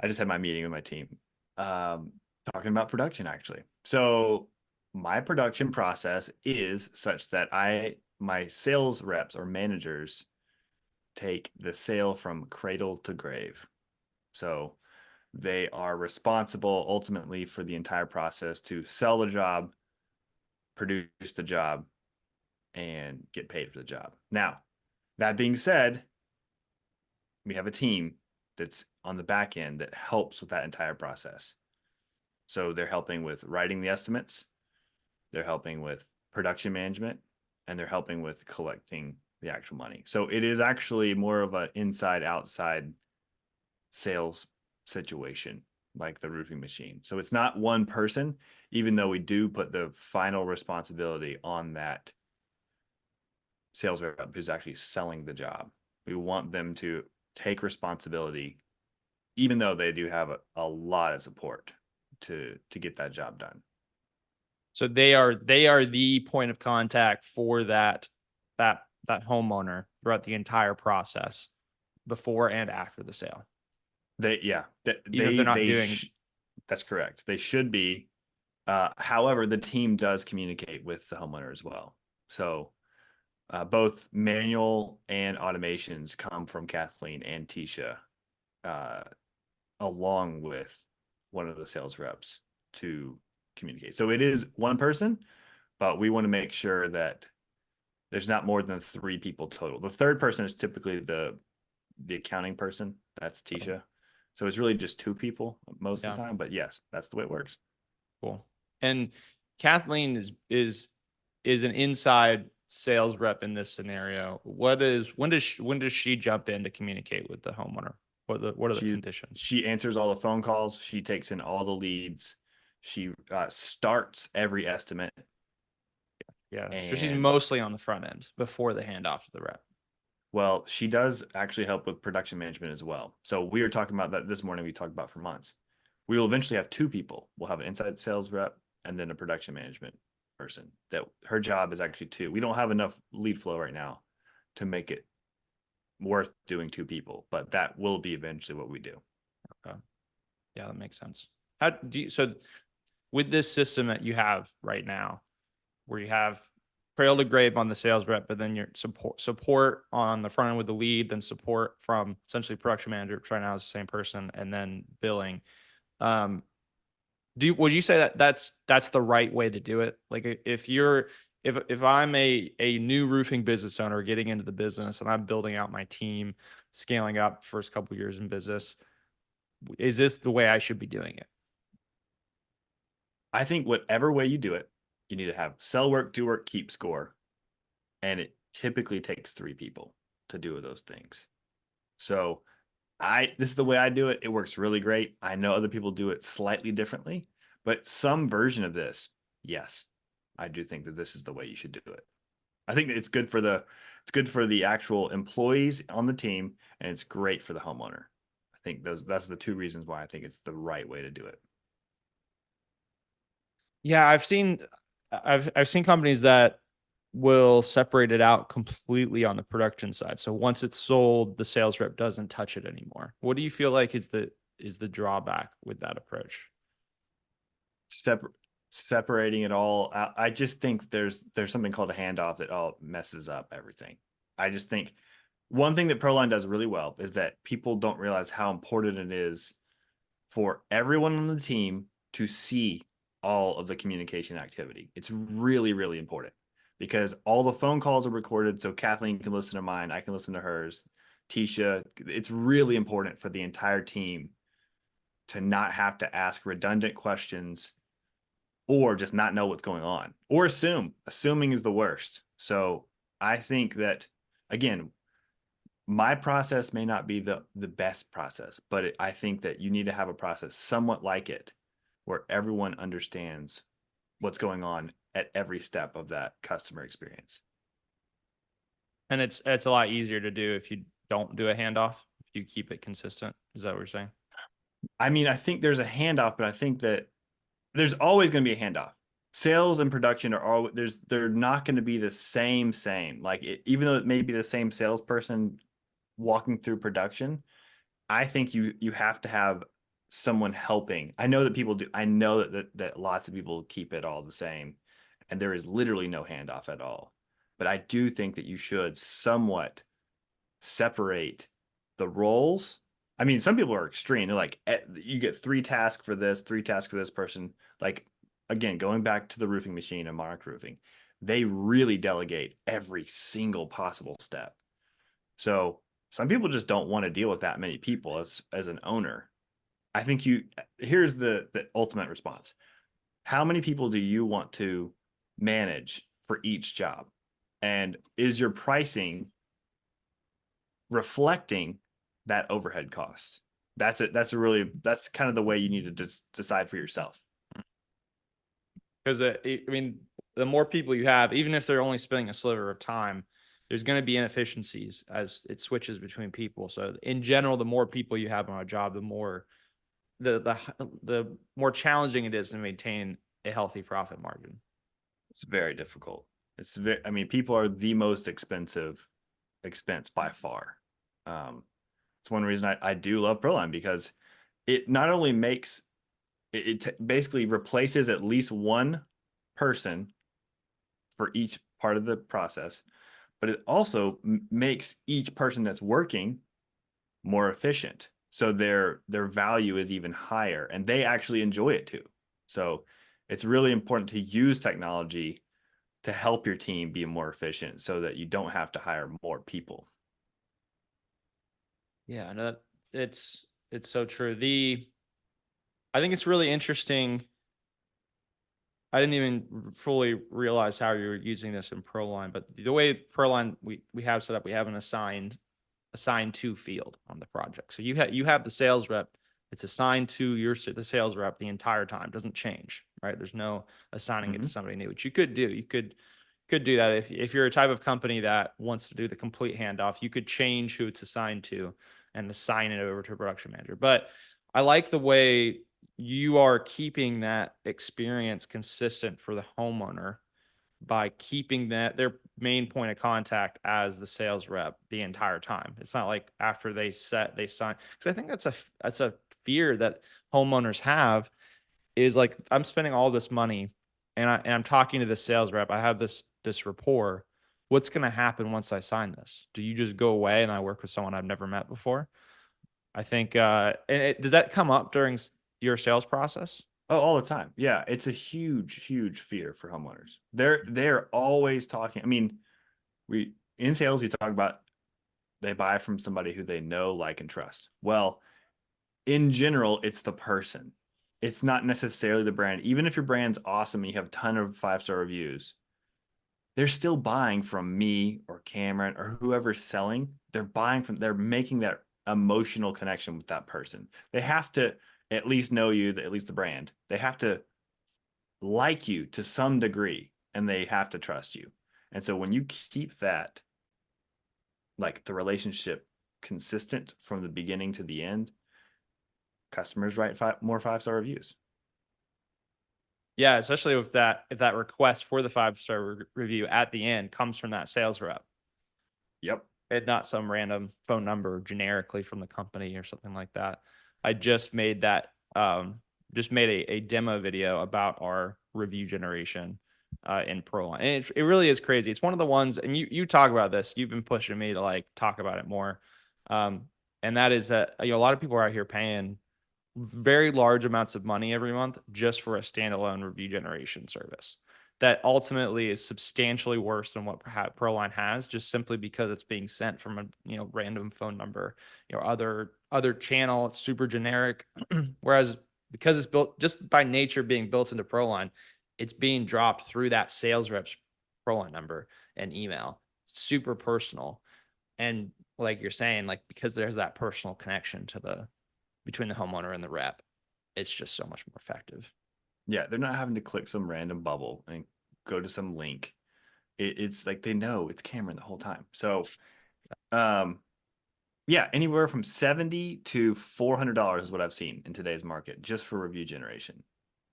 I just had my meeting with my team, talking about production actually. So my production process is such that my sales reps or managers take the sale from cradle to grave. So they are responsible ultimately for the entire process to sell the job, produce the job, and get paid for the job. Now, that being said, we have a team that's on the back end that helps with that entire process. So they're helping with writing the estimates, they're helping with production management, and they're helping with collecting the actual money. So it is actually more of an inside outside sales situation like the roofing machine. So it's not one person, even though we do put the final responsibility on that sales rep who's actually selling the job. We want them to take responsibility, even though they do have a lot of support to get that job done. So they are the point of contact for that homeowner throughout the entire process, before and after the sale. They yeah, Even if they're not doing. that's correct. They should be. However, the team does communicate with the homeowner as well. So both manual and automations come from Kathleen and Tisha, uh, along with one of the sales reps to communicate. So it is one person, but we want to make sure that there's not more than three people total. The third person is typically the accounting person. That's Tisha. So it's really just two people most of Yeah, the time. But yes, that's the way it works. cool. And Kathleen is an inside sales rep in this scenario. When does she jump in to communicate with the homeowner? What are the She conditions? she answers all the phone calls. She takes in all the leads. She starts every estimate, Yeah, so she's and mostly on the front end before the handoff to the rep. well, she does actually help with production management as well. So we were talking about that this morning. We talked about for months. We will eventually have two people. We'll have an inside sales rep and then a production management person. That her job is actually two. We don't have enough lead flow right now to make it worth doing two people, but that will be eventually what we do. Okay. Yeah, that makes sense. How do you, so with this system that you have right now, where you have cradle to grave on the sales rep, but then your support on the front end with the lead, then support from essentially production manager, which right now is the same person, and then billing. Um, would you say that that's the right way to do it? Like if I'm a new roofing business owner getting into the business and I'm building out my team, scaling up first couple years in business, is this the way I should be doing it? I think whatever way you do it, you need to have sell work, do work, keep score. And it typically takes three people to do those things. So this is the way I do it. It works really great. I know other people do it slightly differently, but some version of this, yes, I do think that this is the way you should do it. I think that it's good for the actual employees on the team, and it's great for the homeowner. I think that's the two reasons why I think it's the right way to do it. Yeah, I've seen companies that will separate it out completely on the production side. So once it's sold, the sales rep doesn't touch it anymore. What do you feel like is the drawback with that approach? Separ- Separating it all out, I just think there's something called a handoff that all messes up everything. I just think one thing that Proline does really well is that people don't realize how important it is for everyone on the team to see all of the communication activity. It's really, really important because all the phone calls are recorded. So Kathleen can listen to mine, I can listen to hers, Tisha. It's really important for the entire team to not have to ask redundant questions or just not know what's going on or assume. Assuming is the worst. So I think that, again, my process may not be the best process, but I think that you need to have a process somewhat like it where everyone understands what's going on at every step of that customer experience. And it's a lot easier to do if you don't do a handoff, if you keep it consistent. Is that what you're saying? I mean, I think there's a handoff, but I think that there's always going to be a handoff. Sales and production are all they're not going to be the same. Like even though it may be the same salesperson walking through production, I think you have to have someone helping. I know that people do. I know that lots of people keep it all the same, and there is literally no handoff at all. But I do think that you should somewhat separate the roles. I mean, some people are extreme. They're like, you get 3 tasks for this, 3 tasks for this person. Like, again, going back to the roofing machine and Monarch Roofing, they really delegate every single possible step. So some people just don't want to deal with that many people as an owner. I think here's the ultimate response. How many people do you want to manage for each job? And is your pricing reflecting that overhead cost? That's it. That's kind of the way you need to decide for yourself. Because I mean, the more people you have, even if they're only spending a sliver of time, there's going to be inefficiencies as it switches between people. So in general, the more people you have on a job, the more the more challenging it is to maintain a healthy profit margin. It's very difficult. I mean, people are the most expensive expense by far. It's one reason I do love Proline, because it not only makes basically replaces at least one person for each part of the process, but it also makes each person that's working more efficient. So their value is even higher, and they actually enjoy it too. So it's really important to use technology to help your team be more efficient so that you don't have to hire more people. Yeah, no, it's so true. I think it's really interesting. I didn't even fully realize how you were using this in Proline, but the way Proline we have set up, we have an assigned to field on the project. So you have the sales rep. It's assigned to the sales rep the entire time. It doesn't change, right? There's no assigning it to somebody new, which you could do. You could do that if you're a type of company that wants to do the complete handoff. You could change who it's assigned to and assign it over to a production manager. But I like the way you are keeping that experience consistent for the homeowner by keeping their main point of contact as the sales rep the entire time. It's not like after they sign, because I think that's a fear that homeowners have, is like, I'm spending all this money and I'm talking to the sales rep. I have this rapport. What's going to happen once I sign this? Do you just go away and I work with someone I've never met before? I think does that come up during your sales process? Oh, all the time. Yeah, it's a huge, huge fear for homeowners. They're always talking. I mean, we in sales, you talk about they buy from somebody who they know, like, and trust. Well, in general, it's the person. It's not necessarily the brand. Even if your brand's awesome and you have a ton of 5-star reviews, they're still buying from me or Cameron or whoever's selling. They're making that emotional connection with that person. They have to at least know you, at least the brand. They have to like you to some degree, and they have to trust you. And so when you keep that, like, the relationship consistent from the beginning to the end, customers write more 5-star reviews. Yeah, especially if that request for the 5-star review at the end comes from that sales rep. Yep. And not some random phone number generically from the company or something like that. I just made a demo video about our review generation in Proline. And it really is crazy. It's one of the ones, and you talk about this, you've been pushing me to like talk about it more. And that is that, a lot of people are out here paying very large amounts of money every month just for a standalone review generation service that ultimately is substantially worse than what perhaps Proline has, just simply because it's being sent from a random phone number, other channel. It's super generic. Whereas because it's built just by nature being built into Proline, it's being dropped through that sales rep's Proline number and email. Super personal. And like you're saying, like, because there's that personal connection between the homeowner and the rep, it's just so much more effective. Yeah, they're not having to click some random bubble and go to some link. It's like they know it's Cameron the whole time. So, yeah, anywhere from $70 to $400 is what I've seen in today's market just for review generation.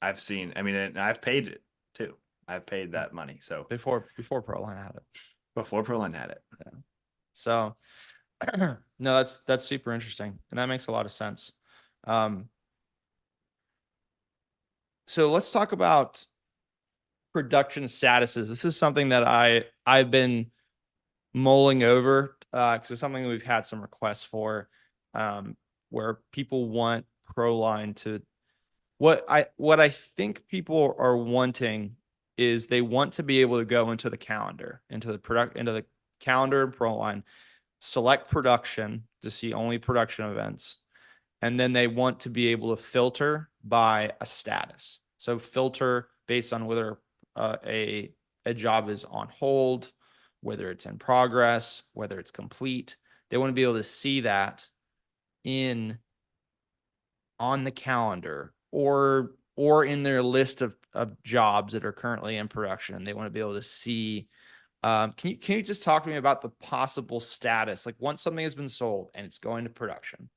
I've seen, I mean, and I've paid it too. I've paid that money. So Before Proline had it. before Proline had it. Yeah. So no, that's super interesting, and that makes a lot of sense. so let's talk about production statuses. This is something that I've been mulling over because it's something we've had some requests for, where people want Proline to what I think people are wanting is they want to be able to go into the calendar, into the calendar of Proline, select production to see only production events, and then they want to be able to filter by a status. So filter based on whether a job is on hold, whether it's in progress, whether it's complete. They want to be able to see that in on the calendar or in their list of jobs that are currently in production. They want to be able to see. Can you just talk to me about the possible status? Like once something has been sold and it's going to production,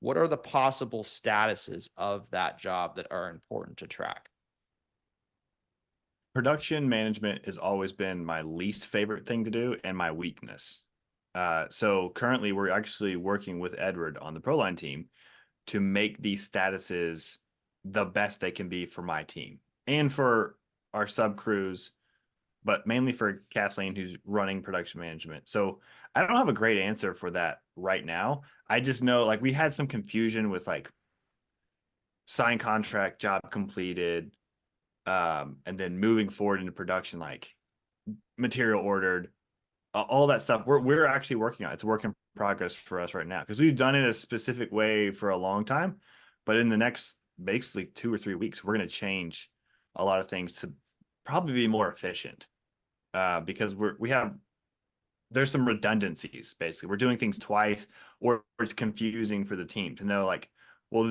what are the possible statuses of that job that are important to track? Production management has always been my least favorite thing to do and my weakness. So currently we're actually working with Edward on the Proline team to make these statuses the best they can be for my team and for our sub crews, but mainly for Kathleen, who's running production management. So I don't have a great answer for that right now. I just know like we had some confusion with like signed contract, job completed, and then moving forward into production, like material ordered, all that stuff. We're actually working on it. It's a work in progress for us right now because we've done it a specific way for a long time, but in the next basically 2 or 3 weeks, we're going to change a lot of things to probably be more efficient. Because there's some redundancies. Basically, we're doing things twice, or it's confusing for the team to know like, well,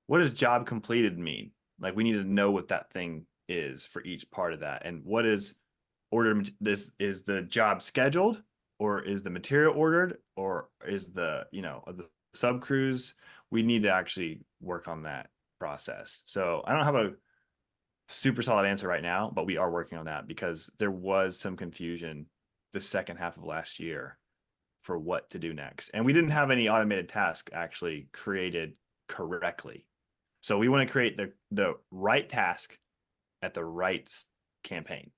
what does job completed mean? Like we need to know what that thing is for each part of that, and what is ordered. This is the job scheduled, or is the material ordered, or is the the sub crews. We need to actually work on that process. So I don't have a super solid answer right now, but we are working on that because there was some confusion the second half of last year for what to do next. And we didn't have any automated task actually created correctly. So we want to create the right task at the right campaign.